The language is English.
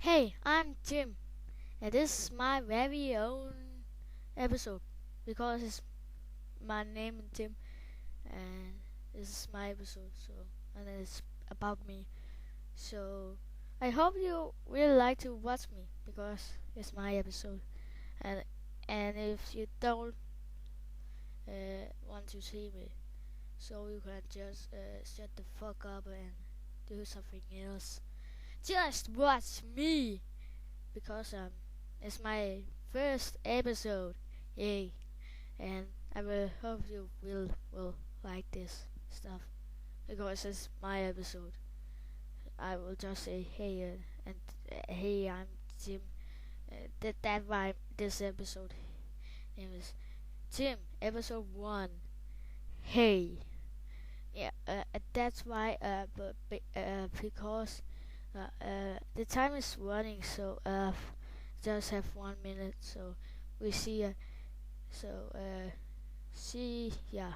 Hey, I'm Tim, and this is my very own episode because it's my name is Tim, and this is my episode. And it's about me. So, I hope you really like to watch me because it's my episode. And and if you don't want to see me, so you can just shut the fuck up and do something else. Just watch me because it's my first episode. Yay! And I will hope you will like this stuff because it's my episode. I will just say hey hey, I'm Tim. That why this episode name is Tim episode 1. Hey. Yeah, that's why because the time is running, so just have 1 minute, so we see so see, yeah.